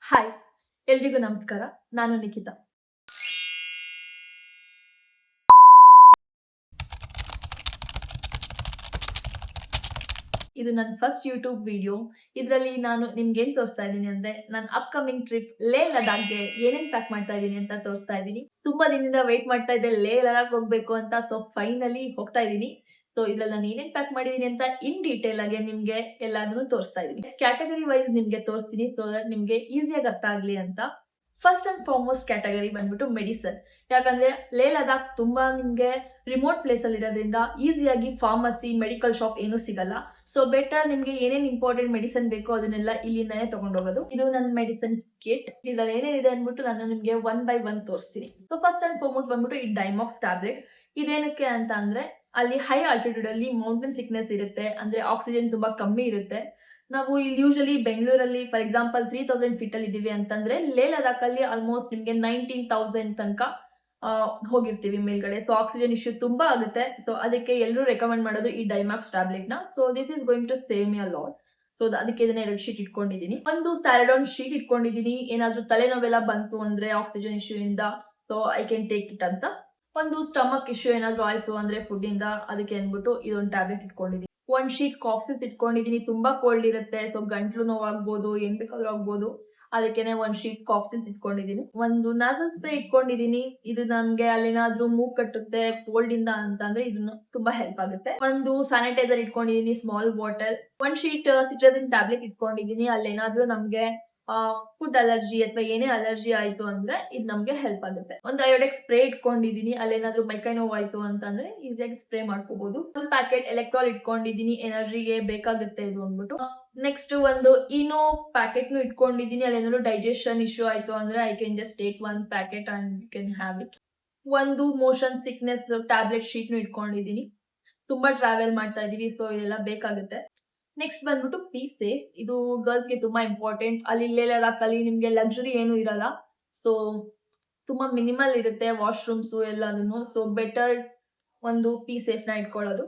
Hi, ಎಲ್ರಿಗೂ ನಮಸ್ಕಾರ. ನಾನು ನಿಖಿತಾ. ಇದು ನನ್ನ ಫಸ್ಟ್ ಯೂಟ್ಯೂಬ್ ವಿಡಿಯೋ. ಇದರಲ್ಲಿ ನಾನು ನಿಮ್ಗೇನ್ ತೋರಿಸ್ತಾ ಇದ್ದೀನಿ ಅಂದ್ರೆ, ನನ್ನ ಅಪ್ಕಮಿಂಗ್ ಟ್ರಿಪ್ ಲೇಹ್ ಲದಾಖ್ಗೆ ಏನೇನ್ ಪ್ಯಾಕ್ ಮಾಡ್ತಾ ಇದ್ದೀನಿ ಅಂತ ತೋರಿಸ್ತಾ ಇದ್ದೀನಿ. ತುಂಬಾ ದಿನದಿಂದ ವೇಟ್ ಮಾಡ್ತಾ ಇದ್ದೆ ಲೇಹ್ ಲದಾಖ್ ಹೋಗ್ಬೇಕು ಅಂತ. ಸೊ ಫೈನಲಿ ಹೋಗ್ತಾ ಇದ್ದೀನಿ. ಸೊ ಇದ್ರಲ್ಲಿ ನಾನು ಏನೇನ್ ಪ್ಯಾಕ್ ಮಾಡಿದೀನಿ ಅಂತ ಇನ್ ಡೀಟೇಲ್ ಆಗಿ ನಿಮ್ಗೆ ಎಲ್ಲಾದ್ರೂ ತೋರಿಸ್ತಾ ಇದ್ದೀನಿ. ಕ್ಯಾಟಗರಿ ವೈಸ್ ನಿಮ್ಗೆ ತೋರಿಸ್ತೀನಿ, ಸೊ ದಟ್ ನಿಮ್ಗೆ ಈಸಿಯಾಗಿ ಅರ್ಥ ಆಗ್ಲಿ ಅಂತ. ಫಸ್ಟ್ ಅಂಡ್ ಫಾರ್ಮೋಸ್ಟ್ ಕ್ಯಾಟಗರಿ ಬಂದ್ಬಿಟ್ಟು ಮೆಡಿಸನ್. ಯಾಕಂದ್ರೆ ಲೇಹ್ ಲದಾಖ್ ತುಂಬಾ ನಿಮ್ಗೆ ರಿಮೋಟ್ ಪ್ಲೇಸ್ ಅಲ್ಲಿ ಇರೋದ್ರಿಂದ ಈಸಿಯಾಗಿ ಫಾರ್ಮಸಿ, ಮೆಡಿಕಲ್ ಶಾಪ್ ಏನು ಸಿಗಲ್ಲ. ಸೊ ಬೆಟರ್ ನಿಮ್ಗೆ ಏನೇನ್ ಇಂಪಾರ್ಟೆಂಟ್ ಮೆಡಿಸನ್ ಬೇಕೋ ಅದನ್ನೆಲ್ಲ ಇಲ್ಲಿಂದಾನೆ ತಗೊಂಡೋಗೋದು. ಇದು ನನ್ನ ಮೆಡಿಸನ್ ಕಿಟ್. ಇದ್ರಲ್ಲಿ ಏನೇನಿದೆ ಅಂದ್ಬಿಟ್ಟು ನಾನು ನಿಮ್ಗೆ ಒನ್ ಬೈ ಒನ್ ತೋರಿಸ್ತೀನಿ. ಸೊ ಫಸ್ಟ್ ಅಂಡ್ ಫಾರ್ಮೋಸ್ಟ್ ಬಂದ್ಬಿಟ್ಟು ಈ ಡೈಮಾಕ್ಸ್ ಟ್ಯಾಬ್ಲೆಟ್. ಇದೇನಕ್ಕೆ ಅಂತ ಅಂದ್ರೆ, ಅಲ್ಲಿ ಹೈ ಆಲ್ಟಿಟ್ಯೂಡ್ ಅಲ್ಲಿ ಮೌಂಟೇನ್ ಸಿಕ್ನೆಸ್ ಇರುತ್ತೆ, ಅಂದ್ರೆ ಆಕ್ಸಿಜನ್ ತುಂಬಾ ಕಮ್ಮಿ ಇರುತ್ತೆ. ನಾವು ಇಲ್ಲಿ ಯೂಶಲಿ ಬೆಂಗಳೂರಲ್ಲಿ ಫಾರ್ ಎಕ್ಸಾಂಪಲ್ 3000 ಫೀಟ್ ಅಲ್ಲಿ ಇದೀವಿ ಅಂತಂದ್ರೆ, ಲೇಹ್ ಲದಾಖ್ ಅಲ್ಲಿ ಆಲ್ಮೋಸ್ಟ್ ನಿಮ್ಗೆ 19,000 ತನಕ ಹೋಗಿರ್ತೀವಿ ಮೇಲ್ಗಡೆ. ಸೊ ಆಕ್ಸಿಜನ್ ಇಶ್ಯೂ ತುಂಬಾ ಆಗುತ್ತೆ. ಸೊ ಅದಕ್ಕೆ ಎಲ್ಲರೂ ರೆಕಮೆಂಡ್ ಮಾಡೋದು ಈ ಡೈಮ್ಯಾಕ್ಸ್ ಟ್ಯಾಬ್ಲೆಟ್ ನ. So this is going to save me a lot. So ಅದಕ್ಕೆ ಇದನ್ನ 2 ಶೀಟ್ ಇಟ್ಕೊಂಡಿದ್ದೀನಿ. ಒಂದು ಸ್ಯಾರಡಾನ್ ಶೀಟ್ ಇಟ್ಕೊಂಡಿದ್ದೀನಿ, ಏನಾದ್ರೂ ತಲೆನೋವೆಲ್ಲ ಬಂತು ಅಂದ್ರೆ ಆಕ್ಸಿಜನ್ ಇಶ್ಯೂ ಇಂದ, so I can take it ಅಂತ. ಒಂದು ಸ್ಟಮಕ್ ಇಶ್ಯೂ ಏನಾದ್ರು ಆಯ್ತು ಅಂದ್ರೆ ಫುಡ್ ಇಂದ, ಅದಕ್ಕೆ ಅಂದ್ಬಿಟ್ಟು ಇದೊಂದು ಟ್ಯಾಬ್ಲೆಟ್ ಇಟ್ಕೊಂಡಿದ್ದೀನಿ. ಒಂದ್ ಶೀಟ್ ಕಾಫ್ಸಿಸ್ ಇಟ್ಕೊಂಡಿದೀನಿ. ತುಂಬಾ ಕೋಲ್ಡ್ ಇರುತ್ತೆ, ಸೊ ಗಂಟ್ಲು ನೋವಾಗ್ಬೋದು, ಏನ್ ಬೇಕಾದ್ರೂ ಆಗ್ಬೋದು. ಅದಕ್ಕೇನೆ ಒಂದ್ ಶೀಟ್ ಕಾಫ್ಸಿಸ್ ಇಟ್ಕೊಂಡಿದೀನಿ. ಒಂದು ನಾಸಲ್ ಸ್ಪ್ರೇ ಇಟ್ಕೊಂಡಿದೀನಿ. ಇದು ನನ್ಗೆ ಅಲ್ಲೇನಾದ್ರೂ ಮೂಗ್ ಕಟ್ಟುತ್ತೆ ಕೋಲ್ಡ್ ಇಂದ ಅಂತಂದ್ರೆ ಇದನ್ನ ತುಂಬಾ ಹೆಲ್ಪ್ ಆಗುತ್ತೆ. ಒಂದು ಸ್ಯಾನಿಟೈಸರ್ ಇಟ್ಕೊಂಡಿದೀನಿ, ಸ್ಮಾಲ್ ಬಾಟಲ್. ಒಂದ್ ಶೀಟ್ ಸಿಟ್ರಜಿನ್ ಟ್ಯಾಬ್ಲೆಟ್ ಇಟ್ಕೊಂಡಿದೀನಿ. ಅಲ್ಲೇನಾದ್ರೂ ನಮ್ಗೆ ಫುಡ್ ಅಲರ್ಜಿ ಅಥವಾ ಏನೇ ಅಲರ್ಜಿ ಆಯ್ತು ಅಂದ್ರೆ ಇದು ನಮ್ಗೆ ಹೆಲ್ಪ್ ಆಗುತ್ತೆ. ಒಂದು ಅಯೋಡೆಕ್ಸ್ ಸ್ಪ್ರೇ ಇಟ್ಕೊಂಡಿದೀನಿ. ಅಲ್ಲೇನಾದ್ರೂ ಮೈಕೈ ನೋವು ಆಯ್ತು ಅಂತಂದ್ರೆ ಈಸಿಯಾಗಿ ಸ್ಪ್ರೇ ಮಾಡ್ಕೋಬಹುದು. ಒಂದು ಪ್ಯಾಕೆಟ್ ಎಲೆಕ್ಟ್ರಾಲ್ ಇಟ್ಕೊಂಡಿದೀನಿ, ಎನರ್ಜಿಗೆ ಬೇಕಾಗುತ್ತೆ ಇದು ಅಂದ್ಬಿಟ್ಟು. ನೆಕ್ಸ್ಟ್ ಒಂದು ಇನೋ ಪ್ಯಾಕೆಟ್ ನು ಇಟ್ಕೊಂಡಿದೀನಿ. ಅಲ್ಲೇನಾದ್ರು ಡೈಜೆಷನ್ ಇಶ್ಯೂ ಆಯ್ತು ಅಂದ್ರೆ I can just take one packet and you can have it. ಒಂದು ಮೋಷನ್ ಸಿಕ್ನೆಸ್ ಟ್ಯಾಬ್ಲೆಟ್ ಶೀಟ್ ನು ಇಟ್ಕೊಂಡಿದೀನಿ. ತುಂಬಾ ಟ್ರಾವೆಲ್ ಮಾಡ್ತಾ ಇದೀವಿ, ಸೊ ಇದೆಲ್ಲ ಬೇಕಾಗುತ್ತೆ. ನೆಕ್ಸ್ಟ್ ಬಂದ್ಬಿಟ್ಟು ಬಿ ಸೇಫ್. ಇದು ಗರ್ಲ್ಸ್ ಗೆ ತುಂಬಾ ಇಂಪಾರ್ಟೆಂಟ್. ಅಲ್ಲಿ ಲೇಹ್ ಲದಾಖ್ ಅಲ್ಲಿ ನಿಮ್ಗೆ ಲಕ್ಸುರಿ ಏನು ಇರಲ್ಲ. ಸೊ ತುಂಬಾ ಮಿನಿಮಲ್ ಇರುತ್ತೆ ವಾಶ್ರೂಮ್ಸ್ ಎಲ್ಲಾನು. ಸೊ ಬೆಟರ್ ಒಂದು ಪಿ ಸೇಫ್ ನ ಇಟ್ಕೊಳ್ಳೋದು.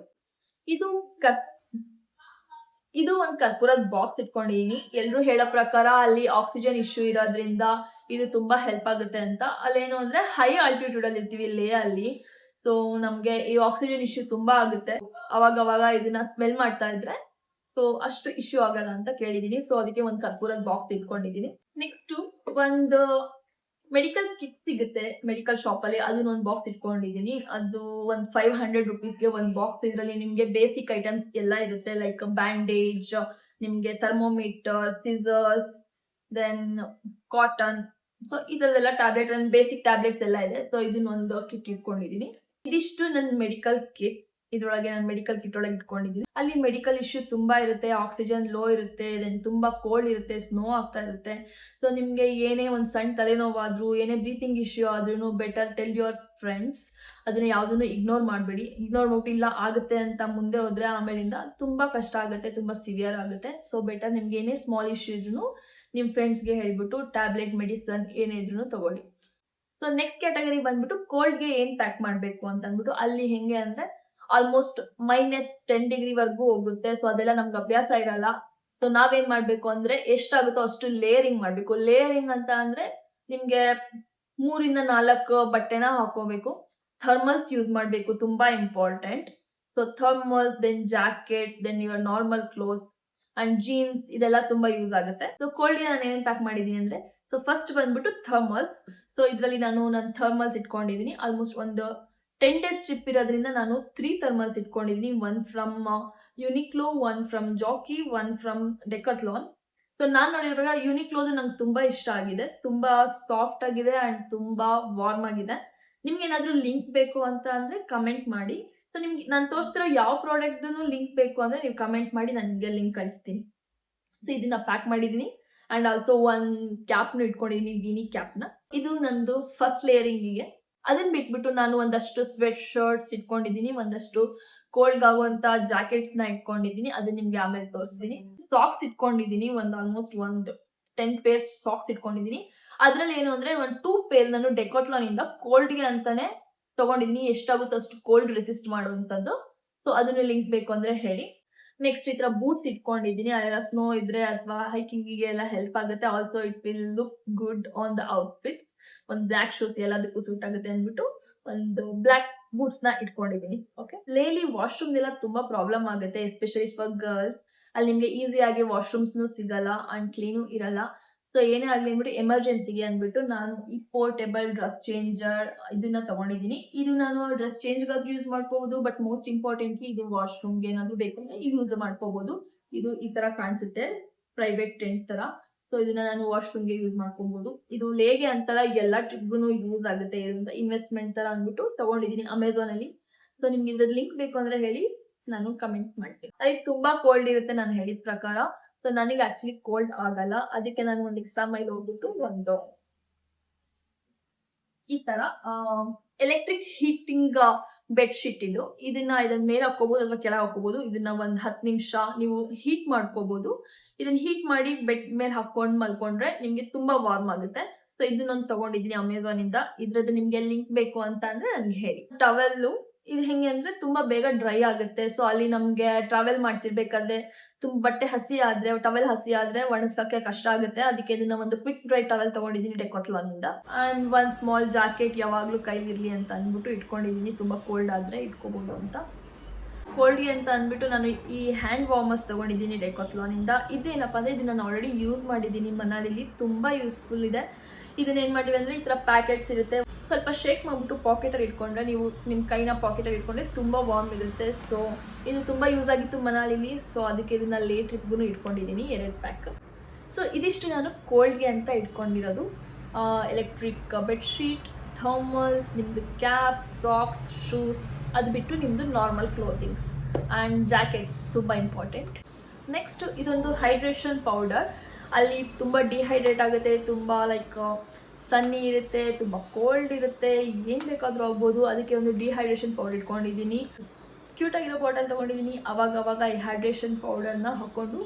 ಇದು ಒಂದು ಕರ್ಪೂರದ ಬಾಕ್ಸ್ ಇಟ್ಕೊಂಡಿದೀನಿ. ಎಲ್ರು ಹೇಳೋ ಪ್ರಕಾರ ಅಲ್ಲಿ ಆಕ್ಸಿಜನ್ ಇಶ್ಯೂ ಇರೋದ್ರಿಂದ ಇದು ತುಂಬಾ ಹೆಲ್ಪ್ ಆಗುತ್ತೆ ಅಂತ. ಅಲ್ಲೇನು ಅಂದ್ರೆ ಹೈ ಆಲ್ಟಿಟ್ಯೂಡ್ ಅಲ್ಲಿ ಇರ್ತೀವಿ ಲೇ ಅಲ್ಲಿ. ಸೊ ನಮ್ಗೆ ಈ ಆಕ್ಸಿಜನ್ ಇಶ್ಯೂ ತುಂಬಾ ಆಗುತ್ತೆ. ಅವಾಗ ಇದನ್ನ ಸ್ಮೆಲ್ ಮಾಡ್ತಾ ಇದ್ರೆ ಸೊ ಅಷ್ಟು ಇಶ್ಯೂ ಆಗಲ್ಲ ಅಂತ ಕೇಳಿದೀನಿ. ಸೊ ಅದಕ್ಕೆ ಒಂದು ಕರ್ಪೂರದ ಬಾಕ್ಸ್ ಇಟ್ಕೊಂಡಿದೀನಿ. ನೆಕ್ಸ್ಟ್ ಒಂದು ಮೆಡಿಕಲ್ ಕಿಟ್ ಸಿಗುತ್ತೆ ಮೆಡಿಕಲ್ ಶಾಪ್ ಅಲ್ಲಿ, ಅದನ್ನ ಒಂದು ಬಾಕ್ಸ್ ಇಟ್ಕೊಂಡಿದೀನಿ. ಅದು ಒಂದು 500 ರುಪೀಸ್ಗೆ ಒಂದು ಬಾಕ್ಸ್. ಇದರಲ್ಲಿ ನಿಮ್ಗೆ ಬೇಸಿಕ್ ಐಟಮ್ಸ್ ಎಲ್ಲ ಇರುತ್ತೆ, ಲೈಕ್ ಬ್ಯಾಂಡೇಜ್, ನಿಮ್ಗೆ thermometer, scissors, then cotton. So ಇದರಲ್ಲೆಲ್ಲ ಟ್ಯಾಬ್ಲೆಟ್ ಅಂಡ್ ಬೇಸಿಕ್ ಟ್ಯಾಬ್ಲೆಟ್ಸ್ ಎಲ್ಲ ಇದೆ. ಸೊ ಇದನ್ನ ಒಂದು ಕಿಟ್ ಇಟ್ಕೊಂಡಿದೀನಿ. ಇದಿಷ್ಟು ನನ್ನ ಮೆಡಿಕಲ್ ಕಿಟ್. ಇದ್ರೊಳಗೆ ನಾನು ಮೆಡಿಕಲ್ ಕಿಟ್ ಒಳಗೆ ಇಟ್ಕೊಂಡಿದ್ದೀನಿ. ಅಲ್ಲಿ ಮೆಡಿಕಲ್ ಇಶ್ಯೂ ತುಂಬಾ ಇರುತ್ತೆ, ಆಕ್ಸಿಜನ್ ಲೋ ಇರುತ್ತೆ, ದೆನ್ ತುಂಬಾ ಕೋಲ್ಡ್ ಇರುತ್ತೆ, ಸ್ನೋ ಆಗ್ತಾ ಇರುತ್ತೆ. ಸೊ ನಿಮ್ಗೆ ಏನೇ ಒಂದ್ ಸಣ್ಣ ತಲೆನೋವಾದ್ರೂ, ಏನೇ ಬ್ರೀತಿಂಗ್ ಇಶ್ಯೂ ಆದ್ರೂ ಬೆಟರ್ ಟೆಲ್ ಯುವರ್ ಫ್ರೆಂಡ್ಸ್. ಅದನ್ನ ಯಾವ್ದನ್ನು ಇಗ್ನೋರ್ ಮಾಡ್ಬೇಡಿ. ಇಗ್ನೋರ್ ಮಾಡ್ಬಿಟ್ಟು ಇಲ್ಲ ಆಗುತ್ತೆ ಅಂತ ಮುಂದೆ ಹೋದ್ರೆ ಆಮೇಲಿಂದ ತುಂಬಾ ಕಷ್ಟ ಆಗುತ್ತೆ, ತುಂಬಾ ಸಿವಿಯರ್ ಆಗುತ್ತೆ. ಸೊ ಬೆಟರ್ ನಿಮ್ಗೆ ಏನೇ ಸ್ಮಾಲ್ ಇಶ್ಯೂ ಇದ್ರು ನಿಮ್ ಫ್ರೆಂಡ್ಸ್ಗೆ ಹೇಳ್ಬಿಟ್ಟು ಟ್ಯಾಬ್ಲೆಟ್, ಮೆಡಿಸನ್ ಏನೇ ಇದ್ರು ತಗೊಳ್ಳಿ. ಸೊ ನೆಕ್ಸ್ಟ್ ಕ್ಯಾಟಗರಿ ಬಂದ್ಬಿಟ್ಟು ಕೋಲ್ಡ್ ಗೆ ಏನ್ ಪ್ಯಾಕ್ ಮಾಡ್ಬೇಕು ಅಂತ ಅಂದ್ಬಿಟ್ಟು, ಅಲ್ಲಿ ಹೆಂಗೆ ಅಂದ್ರೆ ಆಲ್ಮೋಸ್ಟ್ -10 ವರ್ಗೂ ಹೋಗುತ್ತೆ. ಸೊ ಅದೆಲ್ಲ ನಮ್ಗೆ ಅಭ್ಯಾಸ ಇರಲ್ಲ. ಸೊ ನಾವೇನ್ ಮಾಡ್ಬೇಕು ಅಂದ್ರೆ ಎಷ್ಟಾಗುತ್ತೋ ಅಷ್ಟು ಲೇಯರಿಂಗ್ ಮಾಡ್ಬೇಕು. ಲೇಯರಿಂಗ್ ಅಂತ ಅಂದ್ರೆ ನಿಮ್ಗೆ 3 ಇಂದ 4 ಬಟ್ಟೆನ ಹಾಕೋಬೇಕು. ಥರ್ಮಲ್ಸ್ ಯೂಸ್ ಮಾಡ್ಬೇಕು, ತುಂಬಾ important. So thermals, then jackets, then your normal clothes and jeans, ಇದೆಲ್ಲ ತುಂಬಾ ಯೂಸ್ ಆಗುತ್ತೆ. ಸೊ ಕೋಲ್ಡ್ ಗೆ ನಾನು ಏನೇನ್ ಪ್ಯಾಕ್ ಮಾಡಿದೀನಿ ಅಂದ್ರೆ, ಸೊ ಫಸ್ಟ್ ಬಂದ್ಬಿಟ್ಟು ಥರ್ಮಲ್ಸ್. ಸೊ ಇದ್ರಲ್ಲಿ ನಾನು ಥರ್ಮಲ್ಸ್ ಇಟ್ಕೊಂಡಿದೀನಿ. ಆಲ್ಮೋಸ್ಟ್ ಒಂದು 10 days ಟ್ರಿಪ್ ಇರೋದ್ರಿಂದ ನಾನು 3 ಥರ್ಮಲ್ಸ್ ಇಟ್ಕೊಂಡಿದೀನಿ. One from Uniqlo, one from Jockey, one from Decathlon. So ನಾನ್ ನೋಡಿರೋ ಯುನಿಕ್ಲೋದು ನಂಗೆ ತುಂಬಾ ಇಷ್ಟ ಆಗಿದೆ. ತುಂಬಾ ಸಾಫ್ಟ್ ಆಗಿದೆ ಅಂಡ್ ತುಂಬಾ ವಾರ್ಮ್ ಆಗಿದೆ. ನಿಮ್ಗೆ ಏನಾದ್ರೂ ಲಿಂಕ್ ಬೇಕು ಅಂತ ಅಂದ್ರೆ ಕಮೆಂಟ್ ಮಾಡಿ. ಸೊ ನಿಮ್ಗೆ ನಾನು ತೋರಿಸ್ತಿರೋ ಯಾವ ಪ್ರಾಡಕ್ಟ್ ಲಿಂಕ್ ಬೇಕು ಅಂದ್ರೆ ನೀವು ಕಮೆಂಟ್ ಮಾಡಿ, ನಾನು ನಿಮ್ಗೆ ಲಿಂಕ್ ಕಳಿಸ್ತೀನಿ. ಸೊ ಇದನ್ನ ಪ್ಯಾಕ್ ಮಾಡಿದೀನಿ. ಅಂಡ್ ಆಲ್ಸೋ ಒಂದ್ ಕ್ಯಾಪ್ ನು ಇಟ್ಕೊಂಡಿದೀನಿ, ವೀನಿ ಕ್ಯಾಪ್ ನ. ಇದು ನಂದು ಫಸ್ಟ್ ಲೇಯರಿಂಗಿಗೆ. ಅದನ್ನ ಬಿಟ್ಬಿಟ್ಟು ನಾನು ಒಂದಷ್ಟು ಸ್ವೆಟ್ ಶರ್ಟ್ಸ್ ಇಟ್ಕೊಂಡಿದೀನಿ, ಒಂದಷ್ಟು ಕೋಲ್ಡ್ ಆಗುವಂತ ಜಾಕೆಟ್ಸ್ ನ ಇಟ್ಕೊಂಡಿದೀನಿ. ಅದನ್ನ ನಿಮ್ಗೆ ಆಮೇಲೆ ತೋರಿಸ್ತೀನಿ. ಸಾಕ್ಸ್ ಇಟ್ಕೊಂಡಿದೀನಿ, ಆಲ್ಮೋಸ್ಟ್ ಒಂದು 10 ಪೇರ್ಸ್ ಸಾಕ್ಸ್ ಇಟ್ಕೊಂಡಿದೀನಿ. ಅದ್ರಲ್ಲಿ ಏನು ಅಂದ್ರೆ ಒಂದು 2 ಪೇರ್ ನಾನು ಡೆಕಾಥ್ಲಾನ್ ಇಂದ ಕೋಲ್ಡ್ ಗೆ ಅಂತಾನೆ ತಗೊಂಡಿದೀನಿ. ಎಷ್ಟಾಗುತ್ತೋ ಅಷ್ಟು ಕೋಲ್ಡ್ ರೆಸಿಸ್ಟ್ ಮಾಡುವಂತದ್ದು. ಸೊ ಅದನ್ನ ಲಿಂಕ್ ಬೇಕು ಅಂದ್ರೆ ಹೇಳಿ. ನೆಕ್ಸ್ಟ್ ಈ ತರ ಬೂಟ್ಸ್ ಇಟ್ಕೊಂಡಿದೀನಿ, ಅಲ್ಲೆಲ್ಲ ಸ್ನೋ ಇದ್ರೆ ಅಥವಾ ಹೈಕಿಂಗ್ ಗೆ ಎಲ್ಲ ಹೆಲ್ಪ್ ಆಗುತ್ತೆ. Also it will look good on the outfit. ಒಂದು ಬ್ಲಾಕ್ ಶೂಸ್ ಎಲ್ಲದಕ್ಕೂ ಸೂಟ್ ಆಗುತ್ತೆ ಅಂದ್ಬಿಟ್ಟು ಒಂದು ಬ್ಲಾಕ್ ಬೂಟ್ಸ್ ನ ಇಟ್ಕೊಂಡಿದೀನಿ. ಓಕೆ, ಲೇಲಿ ವಾಶ್ರೂಮ್ ಎಲ್ಲ ತುಂಬಾ ಪ್ರಾಬ್ಲಮ್ ಆಗುತ್ತೆ, ಎಸ್ಪೆಷಲಿ ಫಾರ್ ಗರ್ಲ್ಸ್. ಅಲ್ಲಿ ನಿಮ್ಗೆ ಈಸಿ ಆಗಿ ವಾಶ್ರೂಮ್ಸ್ ಸಿಗಲ್ಲ ಅಂಡ್ ಕ್ಲೀನು ಇರಲ್ಲ. ಸೊ ಏನೇ ಆಗ್ಲಿ ಅಂದ್ಬಿಟ್ಟು ಎಮರ್ಜೆನ್ಸಿಗೆ ಅಂದ್ಬಿಟ್ಟು ನಾನು ಈ ಪೋರ್ಟೇಬಲ್ ಡ್ರೆಸ್ ಚೇಂಜರ್ ಇದನ್ನ ತಗೊಂಡಿದ್ದೀನಿ. ಇದು ನಾನು ಡ್ರೆಸ್ ಚೇಂಜ್ ಗಾಗಿ ಯೂಸ್ ಮಾಡ್ಕೋಬಹುದು, ಬಟ್ ಮೋಸ್ಟ್ ಇಂಪಾರ್ಟೆಂಟ್ಲಿ ಇದು ವಾಶ್ರೂಮ್ಗೆ ಏನಾದ್ರು ಬೇಕಂದ್ರೆ ಯೂಸ್ ಮಾಡ್ಕೋಬಹುದು. ಇದು ಈ ತರ ಕಾಣಿಸುತ್ತೆ, ಪ್ರೈವೇಟ್ ಟೆಂಟ್ ತರ. ಸೊ ಇದನ್ನ ನಾನು ವಾಶ್ರೂಮ್ಗೆ ಯೂಸ್ ಮಾಡ್ಕೋಬಹುದು. ಇದು ಲೇಗೆ ಅಂತಲ್ಲ, ಎಲ್ಲಾ ಟ್ರಿಪ್ಗೂ ಯೂಸ್ ಆಗುತ್ತೆ. ಇದರಿಂದ ಇನ್ವೆಸ್ಟ್ಮೆಂಟ್ ತರ ಅಂದ್ಬಿಟ್ಟು ತಗೊಂಡಿದ್ದೀನಿ ಅಮೆಝಾನ್ ಅಲ್ಲಿ. ಸೊ ನಿಮ್ಗೆ ಇದ್ರ ಲಿಂಕ್ ಬೇಕು ಅಂದ್ರೆ ಹೇಳಿ, ನಾನು ಕಮೆಂಟ್ ಮಾಡ್ತೀನಿ. ಅಲ್ಲಿ ತುಂಬಾ ಕೋಲ್ಡ್ ಇರುತ್ತೆ ನಾನು ಹೇಳಿದ ಪ್ರಕಾರ. ಸೊ ನನಗೆ ಆಕ್ಚುಲಿ ಕೋಲ್ಡ್ ಆಗಲ್ಲ, ಅದಕ್ಕೆ ನಾನು ಒಂದು ಎಕ್ಸ್ಟ್ರಾ ಮೈಲ್ ಹೋಗ್ಬಿಟ್ಟು ಒಂದು ಈ ತರ ಎಲೆಕ್ಟ್ರಿಕ್ ಹೀಟಿಂಗ್ ಬೆಡ್ ಶೀಟ್ ಇದನ್ನ ಮೇಲೆ ಹಾಕೋಬಹುದು ಅಥವಾ ಕೆಳಗೆ ಹಾಕೋಬಹುದು. ಇದನ್ನ ಒಂದ್ 10 ನಿಮಿಷ ನೀವು ಹೀಟ್ ಮಾಡ್ಕೋಬಹುದು. ಇದನ್ನ ಹೀಟ್ ಮಾಡಿ ಬೆಡ್ ಮೇಲೆ ಹಾಕೊಂಡ್ ಮಲ್ಕೊಂಡ್ರೆ ನಿಮ್ಗೆ ತುಂಬಾ ವಾರ್ಮ್ ಆಗುತ್ತೆ. ಸೊ ಇದನ್ನೊಂದು ತಗೊಂಡಿದ್ದೀನಿ ಅಮೆಝಾನ್ ಇಂದ. ಇದ್ರದ್ದು ನಿಮ್ಗೆ ಲಿಂಕ್ ಬೇಕು ಅಂತ ಅಂದ್ರೆ ನನ್ಗೆ ಹೇಳಿ. ಟವೆಲ್ ಇದು ಹೆಂಗೆ ಅಂದ್ರೆ ತುಂಬಾ ಬೇಗ ಡ್ರೈ ಆಗುತ್ತೆ. ಸೊ ಅಲ್ಲಿ ನಮ್ಗೆ ಟ್ರಾವೆಲ್ ಮಾಡ್ತಿರ್ಬೇಕಾದ್ರೆ ಬಟ್ಟೆ ಹಸಿ ಆದ್ರೆ, ಟವೆಲ್ ಹಸಿ ಆದ್ರೆ ಒಣಗ್ಸಕ್ಕೆ ಕಷ್ಟ ಆಗುತ್ತೆ. ಅದಕ್ಕೆ ಇದನ್ನ ಒಂದು ಕ್ವಿಕ್ ಡ್ರೈ ಟವೆಲ್ ತಗೊಂಡಿದ್ದೀನಿ ಡೆಕಾಥ್ಲಾನ್ ಇಂದ. ಅಂಡ್ ಒಂದ್ ಸ್ಮಾಲ್ ಜಾಕೆಟ್ ಯಾವಾಗ್ಲೂ ಕೈಲಿರ್ಲಿ ಅಂತ ಅಂದ್ಬಿಟ್ಟು ಇಟ್ಕೊಂಡಿದೀನಿ, ತುಂಬಾ ಕೋಲ್ಡ್ ಆದ್ರೆ ಇಟ್ಕೋಬಹುದು ಅಂತ. ಕೋಲ್ಡ್ಗೆ ಅಂತ ಅಂದ್ಬಿಟ್ಟು ನಾನು ಈ ಹ್ಯಾಂಡ್ ವಾರ್ಮರ್ಸ್ ತಗೊಂಡಿದ್ದೀನಿ ಡೆಕಾಥ್ಲಾನ್ ಇಂದ. ಇದೇನಪ್ಪ ಅಂದ್ರೆ ಇದನ್ನ ನಾನು ಆಲ್ರೆಡಿ ಯೂಸ್ ಮಾಡಿದ್ದೀನಿ ಮನಾಲಿಲಿ, ತುಂಬಾ ಯೂಸ್ಫುಲ್ ಇದೆ. ಇದನ್ನ ಏನ್ ಮಾಡಿವಿ ಅಂದ್ರೆ ಈ ತರ ಪ್ಯಾಕೆಟ್ಸ್ ಇರುತ್ತೆ, ಸ್ವಲ್ಪ ಶೇಕ್ ಮಾಡ್ಬಿಟ್ಟು ಪಾಕೆಟ್ ಅಲ್ಲಿ ಇಟ್ಕೊಂಡ್ರೆ, ನೀವು ನಿಮ್ ಕೈನ ಪಾಕೆಟ್ ಅಲ್ಲಿ ಇಟ್ಕೊಂಡ್ರೆ ತುಂಬಾ ವಾರ್ಮ್ ಇರುತ್ತೆ. ಸೊ ಇದು ತುಂಬಾ ಯೂಸ್ ಆಗಿತ್ತು ಮನಾಲಿಲಿ. ಸೊ ಅದಕ್ಕೆ ಇದನ್ನ ಲೇ ಟ್ರಿಪ್ಗೂ ಇಟ್ಕೊಂಡಿದ್ದೀನಿ 2 ಪ್ಯಾಕ್. ಸೊ ಇದಿಷ್ಟು ನಾನು ಕೋಲ್ಡ್ಗೆ ಅಂತ ಇಟ್ಕೊಂಡಿರೋದು. ಎಲೆಕ್ಟ್ರಿಕ್ ಬೆಡ್ಶೀಟ್, ಥರ್ಮಲ್ಸ್, ನಿಮ್ದು ಕ್ಯಾಪ್, ಸಾಕ್ಸ್, ಶೂಸ್, ಅದು ಬಿಟ್ಟು ನಿಮ್ದು ನಾರ್ಮಲ್ ಕ್ಲೋತಿಂಗ್ಸ್ ಅಂಡ್ ಜಾಕೆಟ್ಸ್ ತುಂಬಾ ಇಂಪಾರ್ಟೆಂಟ್. ನೆಕ್ಸ್ಟ್ ಇದೊಂದು ಹೈಡ್ರೇಷನ್ ಪೌಡರ್. ಅಲ್ಲಿ ತುಂಬಾ ಡಿಹೈಡ್ರೇಟ್ ಆಗುತ್ತೆ, ತುಂಬಾ ಲೈಕ್ ಸನ್ನಿ ಇರುತ್ತೆ, ತುಂಬಾ ಕೋಲ್ಡ್ ಇರುತ್ತೆ, ಏನ್ ಬೇಕಾದ್ರೂ ಆಗ್ಬೋದು. ಅದಕ್ಕೆ ಒಂದು ಡಿಹೈಡ್ರೇಷನ್ ಪೌಡರ್ ಇಟ್ಕೊಂಡಿದ್ದೀನಿ. ಕ್ಯೂಟ್ ಆಗಿರೋ ಬಾಟಲ್ ತಗೊಂಡಿದ್ದೀನಿ. ಅವಾಗ ಈ ಹೈಡ್ರೇಷನ್ ಪೌಡರ್ನ ಹಾಕೊಂಡು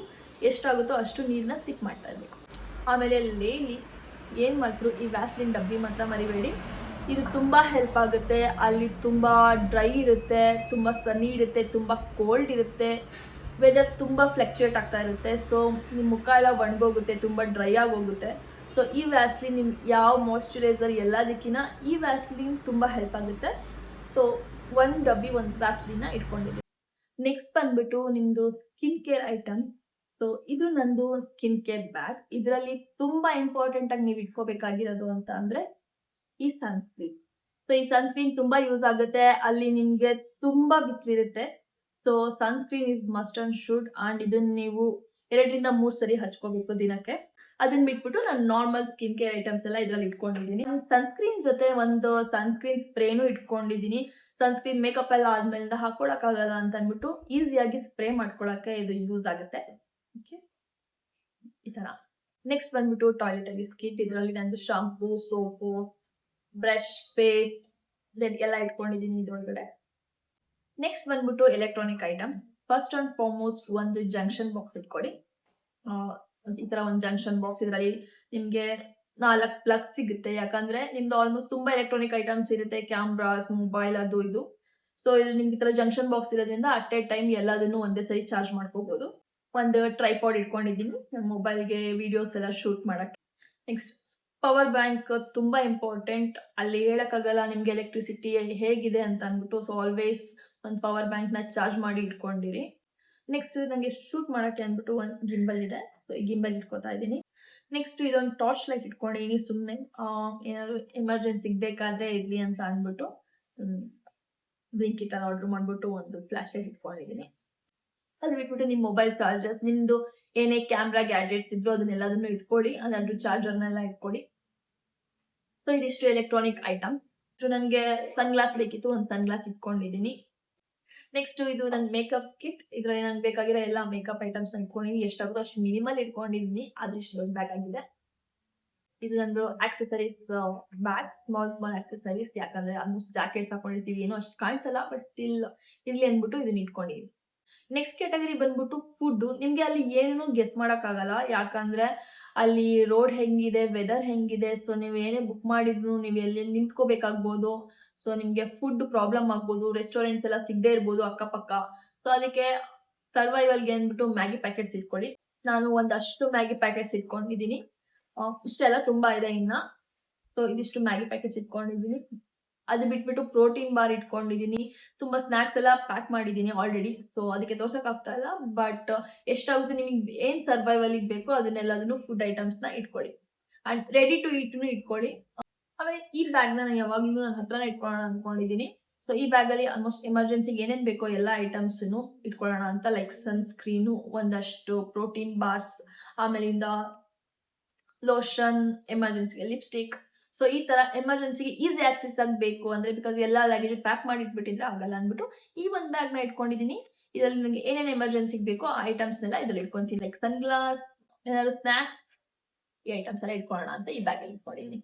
ಎಷ್ಟಾಗುತ್ತೋ ಅಷ್ಟು ನೀರನ್ನ ಸಿಪ್ ಮಾಡ್ತಾ ಇರಬೇಕು. ಆಮೇಲೆ ಲೇಲಿ ಏನ್ ಮಾತ್ರ ಈ ವ್ಯಾಸ್ಲಿನ್ ಡಬ್ಬಿ ಮಾತ್ರ ಮರಿಬೇಡಿ, ಇದು ತುಂಬಾ ಹೆಲ್ಪ್ ಆಗುತ್ತೆ. ಅಲ್ಲಿ ತುಂಬಾ ಡ್ರೈ ಇರುತ್ತೆ, ತುಂಬಾ ಸನ್ನಿ ಇರುತ್ತೆ, ತುಂಬಾ ಕೋಲ್ಡ್ ಇರುತ್ತೆ, ವೆದರ್ ತುಂಬಾ ಫ್ಲಕ್ಚುಯೇಟ್ ಆಗ್ತಾ ಇರುತ್ತೆ. ಸೊ ನಿಮ್ಮ ಮುಖ ಎಲ್ಲ ಒಣಗೋಗುತ್ತೆ, ತುಂಬಾ ಡ್ರೈ ಆಗಿ ಹೋಗುತ್ತೆ. ಸೊ ಈ ವ್ಯಾಸ್ಲಿನ್ ನಿಮ್ ಯಾವ ಮಾಯಿಶ್ಚರೈಸರ್ ಎಲ್ಲದಕ್ಕಿಂತ ಈ ವ್ಯಾಸ್ಲಿನ್ ತುಂಬಾ ಹೆಲ್ಪ್ ಆಗುತ್ತೆ. ಸೊ ಒಂದು ಡಬ್ಬಿ ಒಂದು ವ್ಯಾಸ್ಲಿನ್ ಇಟ್ಕೊಂಡಿದ್ದೀನಿ. ನೆಕ್ಸ್ಟ್ ಬಂದ್ಬಿಟ್ಟು ನಿಮ್ದು ಸ್ಕಿನ್ ಕೇರ್ ಐಟಮ್. ಸೊ ಇದು ನಂದು ಸ್ಕಿನ್ ಕೇರ್ ಬ್ಯಾಗ್. ಇದರಲ್ಲಿ ತುಂಬಾ ಇಂಪಾರ್ಟೆಂಟ್ ಆಗಿ ನೀವು ಇಟ್ಕೋಬೇಕಾಗಿರೋದು ಅಂತ ಅಂದ್ರೆ ಈ ಸನ್ಸ್ಕ್ರೀನ್. ಸೊ ಈ ಸನ್ಸ್ಕ್ರೀನ್ ತುಂಬಾ ಯೂಸ್ ಆಗುತ್ತೆ. ಅಲ್ಲಿ ನಿಮ್ಗೆ ತುಂಬಾ ಬಿಸಿಲಿರುತ್ತೆ. So sunscreen is must and should. And ಇದನ್ನ ನೀವು 2 ರಿಂದ 3 ಸರಿ ಹಚ್ಕೋಬೇಕು ದಿನಕ್ಕೆ. ಅದನ್ನ ಬಿಟ್ಬಿಟ್ಟು ನಾನು ನಾರ್ಮಲ್ ಸ್ಕಿನ್ ಕೇರ್ ಐಟಮ್ಸ್ ಎಲ್ಲ ಇದ್ರಲ್ಲಿ ಇಟ್ಕೊಂಡಿದ್ದೀನಿ. ಸನ್ಸ್ಕ್ರೀನ್ ಜೊತೆ ಒಂದು ಸನ್ಸ್ಕ್ರೀನ್ ಸ್ಪ್ರೇನು ಇಟ್ಕೊಂಡಿದ್ದೀನಿ. ಸನ್ಸ್ಕ್ರೀನ್ ಮೇಕಪ್ ಎಲ್ಲ ಆದ್ಮೇಲೆ ಹಾಕೊಳಕ್ ಆಗಲ್ಲ ಅಂತ ಅಂದ್ಬಿಟ್ಟು ಈಸಿಯಾಗಿ ಸ್ಪ್ರೇ ಮಾಡ್ಕೊಳಕ್ಕೆ ಇದು ಯೂಸ್ ಆಗುತ್ತೆ. ಓಕೆ, ಈ ತರ. ನೆಕ್ಸ್ಟ್ ಬಂದ್ಬಿಟ್ಟು ಟಾಯ್ಲೆಟರಿ ಸ್ಕಿಟ್. ಇದರಲ್ಲಿ ನಂದು ಶಾಂಪೂ, ಸೋಪು, ಬ್ರಷ್, ಪೇಸ್ಟ್ ಎಲ್ಲ ಇಟ್ಕೊಂಡಿದ್ದೀನಿ ಇದ್ರೊಳಗಡೆ. ನೆಕ್ಸ್ಟ್ ಬಂದ್ಬಿಟ್ಟು electronic item. First and foremost ಒಂದು ಜಂಕ್ಷನ್ ಬಾಕ್ಸ್ ಇಟ್ಕೊಳ್ಳಿ. ಈ ತರ ಒಂದು ಜಂಕ್ಷನ್ ಬಾಕ್ಸ್. ಇದರಲ್ಲಿ ನಿಮ್ಗೆ 4 ಪ್ಲಗ್ ಸಿಗುತ್ತೆ. ಯಾಕಂದ್ರೆ ನಿಮ್ದು ಆಲ್ಮೋಸ್ಟ್ ತುಂಬಾ ಎಲೆಕ್ಟ್ರಾನಿಕ್ ಐಟಮ್ಸ್ ಇರುತ್ತೆ, ಕ್ಯಾಮ್ರಾಸ್, ಮೊಬೈಲ್, ಅದು ಇದು. ಸೊ ಇದು ನಿಮ್ಗೆ ಈ ತರ ಜಂಕ್ಷನ್ ಬಾಕ್ಸ್ ಇರೋದ್ರಿಂದ ಅಟ್ ಎ ಟೈಮ್ ಎಲ್ಲದನ್ನು ಒಂದೇ ಸರಿ ಚಾರ್ಜ್ ಮಾಡ್ಕೋಬಹುದು. ಒಂದು ಟ್ರೈಪಾಡ್ ಇಟ್ಕೊಂಡಿದ್ದೀನಿ ನನ್ನ ಮೊಬೈಲ್ಗೆ ವಿಡಿಯೋಸ್ ಎಲ್ಲ ಶೂಟ್ ಮಾಡಕ್ಕೆ. ನೆಕ್ಸ್ಟ್ ಪವರ್ ಬ್ಯಾಂಕ್ ತುಂಬಾ ಇಂಪಾರ್ಟೆಂಟ್. ಅಲ್ಲಿ ಹೇಳಕ್ಕಾಗಲ್ಲ ನಿಮ್ಗೆ ಎಲೆಕ್ಟ್ರಿಸಿಟಿ ಹೇಗಿದೆ ಅಂತ ಅಂದ್ಬಿಟ್ಟು. ಸೊ ಆಲ್ವೇಸ್ ಒಂದು ಪವರ್ ಬ್ಯಾಂಕ್ ನ ಚಾರ್ಜ್ ಮಾಡಿ ಇಟ್ಕೊಂಡಿರಿ. ನೆಕ್ಸ್ಟ್ ನಂಗೆ ಶೂಟ್ ಮಾಡಕ್ಕೆ ಅಂದ್ಬಿಟ್ಟು ಒಂದು ಗಿಂಬಲ್ ಇದೆ. ಸೊ ಈ ಗಿಂಬಲ್ ಇಟ್ಕೋತಾ ಇದ್ದೀನಿ. ನೆಕ್ಸ್ಟ್ ಇದೊಂದು ಟಾರ್ಚ್ ಲೈಟ್ ಇಟ್ಕೊಂಡಿದ್ದೀನಿ, ಸುಮ್ಮನೆ ಏನಾದ್ರು ಎಮರ್ಜೆನ್ಸಿಗೆ ಬೇಕಾದ್ರೆ ಇರ್ಲಿ ಅಂತ ಅಂದ್ಬಿಟ್ಟು. ಬ್ಲಿಂಕಿಟ್ ಅಲ್ಲಿ ಆರ್ಡರ್ ಮಾಡ್ಬಿಟ್ಟು ಒಂದು ಫ್ಲಾಶ್ ಲೈಟ್ ಇಟ್ಕೊಂಡಿದ್ದೀನಿ. ಅದು ಬಿಟ್ಬಿಟ್ಟು ನಿಮ್ ಮೊಬೈಲ್ ಚಾರ್ಜರ್ಸ್, ನಿಮ್ದು ಏನೇ ಕ್ಯಾಮ್ರಾ ಗ್ಯಾಡ್ಜೆಟ್ಸ್ ಇದ್ರು ಅದನ್ನೆಲ್ಲದನ್ನು ಇಟ್ಕೊಳ್ಳಿ. ಅದ್ರ ಚಾರ್ಜರ್ನೆಲ್ಲ ಇಟ್ಕೊಳ್ಳಿ. ಸೊ ಇದಿಷ್ಟು ಎಲೆಕ್ಟ್ರಾನಿಕ್ ಐಟಮ್ಸ್. ಸೊ ನನಗೆ ಸನ್ ಗ್ಲಾಸ್ ಬೇಕಿತ್ತು, ಒಂದು ಸನ್ ಗ್ಲಾಸ್ ಇಟ್ಕೊಂಡಿದ್ದೀನಿ. ನೆಕ್ಸ್ಟ್ ಇದು ನನ್ನ ಮೇಕಪ್ ಕಿಟ್. ಇದ್ರಲ್ಲಿ ನನ್ಗೆ ಬೇಕಾಗಿರೋ ಎಲ್ಲ ಮೇಕಪ್ ಐಟಮ್ಸ್ ಇಟ್ಕೊಂಡಿದ್ದೀನಿ. ಎಷ್ಟಾಗುತ್ತೋ ಅಷ್ಟು ಮಿನಿಮಲ್ ಇಟ್ಕೊಂಡಿದ್ದೀನಿ, ಆದ್ರೆ ಇಷ್ಟು ದೊಡ್ಡ ಬ್ಯಾಗ್ ಆಗಿದೆ. ಇದು ನಂದು ಆಕ್ಸೆಸರೀಸ್ ಬ್ಯಾಗ್, ಸ್ಮಾಲ್ ಆಕ್ಸೆಸರೀಸ್. ಯಾಕಂದ್ರೆ ಆಲ್ಮೋಸ್ಟ್ ಜಾಕೆಟ್ಸ್ ಹಾಕೊಂಡಿರ್ತೀವಿ, ಏನೋ ಅಷ್ಟು ಕಾಣಿಸಲ್ಲ, ಬಟ್ ಸ್ಟಿಲ್ ಇರ್ಲಿ ಅಂದ್ಬಿಟ್ಟು ಇದನ್ನ ಇಟ್ಕೊಂಡಿದ್ದೀನಿ. ನೆಕ್ಸ್ಟ್ ಕ್ಯಾಟಗರಿ ಬಂದ್ಬಿಟ್ಟು ಫುಡ್. ನಿಮ್ಗೆ ಅಲ್ಲಿ ಏನು ಗೆಸ್ ಮಾಡಕ್ ಆಗಲ್ಲ, ಯಾಕಂದ್ರೆ ಅಲ್ಲಿ ರೋಡ್ ಹೆಂಗಿದೆ, ವೆದರ್ ಹೆಂಗಿದೆ. ಸೊ ನೀವ್ ಏನೇ ಬುಕ್ ಮಾಡಿದ್ರು ನೀವ್ ಎಲ್ಲಿ ನಿಂತ್ಕೋಬೇಕಾಗ್ಬೋದು. ಸೊ ನಿಮ್ಗೆ ಫುಡ್ ಪ್ರಾಬ್ಲಮ್ ಆಗ್ಬೋದು, ರೆಸ್ಟೋರೆಂಟ್ಸ್ ಎಲ್ಲ ಸಿಗದೆ ಇರ್ಬೋದು ಅಕ್ಕಪಕ್ಕ. ಸೊ ಅದಕ್ಕೆ ಸರ್ವೈವಲ್ಗೆ ಅಂದ್ಬಿಟ್ಟು ಮ್ಯಾಗಿ ಪ್ಯಾಕೆಟ್ಸ್ ಇಟ್ಕೊಳ್ಳಿ. ನಾನು ಒಂದಷ್ಟು ಮ್ಯಾಗಿ ಪ್ಯಾಕೆಟ್ಸ್ ಇಟ್ಕೊಂಡಿದ್ದೀನಿ. ಇಷ್ಟೆಲ್ಲ ತುಂಬಾ ಇದೆ ಇನ್ನ. ಸೊ ಇದಿಷ್ಟು ಮ್ಯಾಗಿ ಪ್ಯಾಕೆಟ್ಸ್ ಇಟ್ಕೊಂಡಿದ್ದೀನಿ. ಅದು ಬಿಟ್ಬಿಟ್ಟು ಪ್ರೋಟೀನ್ ಬಾರ್ ಇಟ್ಕೊಂಡಿದ್ದೀನಿ. ತುಂಬಾ ಸ್ನಾಕ್ಸ್ ಎಲ್ಲ ಪ್ಯಾಕ್ ಮಾಡಿದ್ದೀನಿ ಆಲ್ರೆಡಿ. ಸೊ ಅದಕ್ಕೆ ತೋರ್ಸಕ್ ಆಗ್ತಾ ಇಲ್ಲ. ಬಟ್ ಎಷ್ಟಾಗುತ್ತೆ ನಿಮಗೆ ಏನ್ ಸರ್ವೈವಲ್ ಬೇಕೋ ಅದನ್ನೆಲ್ಲದನ್ನು ಫುಡ್ ಐಟಮ್ಸ್ ನ ಇಟ್ಕೊಳ್ಳಿ. ಅಂಡ್ ರೆಡಿ ಟು ಈಟ್ನು ಇಟ್ಕೊಳ್ಳಿ. ಆಮೇಲೆ ಈ ಬ್ಯಾಗ್ ನಾನು ಯಾವಾಗ್ಲೂ ನನ್ನ ಹತ್ರನೇ ಇಟ್ಕೊಳ್ಳೋಣ ಅನ್ಕೊಂಡಿದ್ದೀನಿ. ಸೊ ಈ ಬ್ಯಾಗ್ ಅಲ್ಲಿ ಆಲ್ಮೋಸ್ಟ್ ಎಮರ್ಜೆನ್ಸಿಗೆ ಏನೇನ್ ಬೇಕೋ ಎಲ್ಲ ಐಟಮ್ಸ್ ಇಟ್ಕೊಳ್ಳೋಣ ಅಂತ, ಲೈಕ್ ಸನ್ಸ್ಕ್ರೀನು, ಒಂದಷ್ಟು ಪ್ರೋಟೀನ್ ಬಾರ್ಸ್, ಆಮೇಲಿಂದ ಲೋಷನ್, ಎಮರ್ಜೆನ್ಸಿಗೆ ಲಿಪ್ಸ್ಟಿಕ್. ಸೊ ಈ ತರ ಎಮರ್ಜೆನ್ಸಿಗೆ ಈಸಿ ಆಕ್ಸೆಸ್ ಆಗಬೇಕು ಅಂದ್ರೆ, ಬಿಕಾಸ್ ಎಲ್ಲ ಲಗೇಜ್ ಪ್ಯಾಕ್ ಮಾಡಿ ಇಟ್ಬಿಟ್ಟಿದ್ರೆ ಆಗಲ್ಲ ಅಂದ್ಬಿಟ್ಟು ಈ ಒಂದ್ ಬ್ಯಾಗ್ ನ ಇಟ್ಕೊಂಡಿದ್ದೀನಿ. ಇದರಲ್ಲಿ ನನಗೆ ಏನೇನ್ ಎಮರ್ಜೆನ್ಸಿಗೆ ಬೇಕೋ ಆ ಐಟಮ್ಸ್ ನೆಲ್ಲ ಇದ್ರಲ್ಲಿ ಇಟ್ಕೊಂತೀನಿ. ಲೈಕ್ ಸನ್ ಗ್ಲಾಸ್, ಏನಾದ್ರು ಸ್ನಾಕ್ಸ್, ಈ ಐಟಮ್ಸ್ ಎಲ್ಲ ಇಟ್ಕೊಳ್ಳೋಣ ಅಂತ ಈ ಬ್ಯಾಗ್ ಅಲ್ಲಿ ಇಟ್ಕೊಂಡಿದ್ದೀನಿ.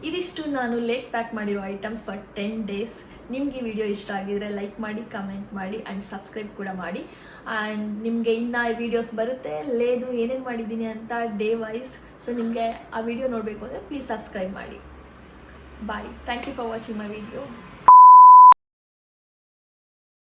ಇದಿಷ್ಟು ನಾನು ಲೇಟ್ ಪ್ಯಾಕ್ ಮಾಡಿರೋ ಐಟಮ್ಸ್ ಫಾರ್ 10 days. ನಿಮ್ಗೆ ಈ ವಿಡಿಯೋ ಇಷ್ಟ ಆಗಿದ್ರೆ ಲೈಕ್ ಮಾಡಿ, ಕಮೆಂಟ್ ಮಾಡಿ ಆ್ಯಂಡ್ ಸಬ್ಸ್ಕ್ರೈಬ್ ಕೂಡ ಮಾಡಿ. ಆ್ಯಂಡ್ ನಿಮಗೆ ಇನ್ನು ವಿಡಿಯೋಸ್ ಬರುತ್ತೆ ಲೇದು ಏನೇನು ಮಾಡಿದ್ದೀನಿ ಅಂತ ಡೇ ವೈಸ್. ಸೊ ನಿಮಗೆ ಆ ವಿಡಿಯೋ ನೋಡಬೇಕು ಅಂದರೆ ಪ್ಲೀಸ್ ಸಬ್ಸ್ಕ್ರೈಬ್ ಮಾಡಿ. Bye. Thank you for watching my video.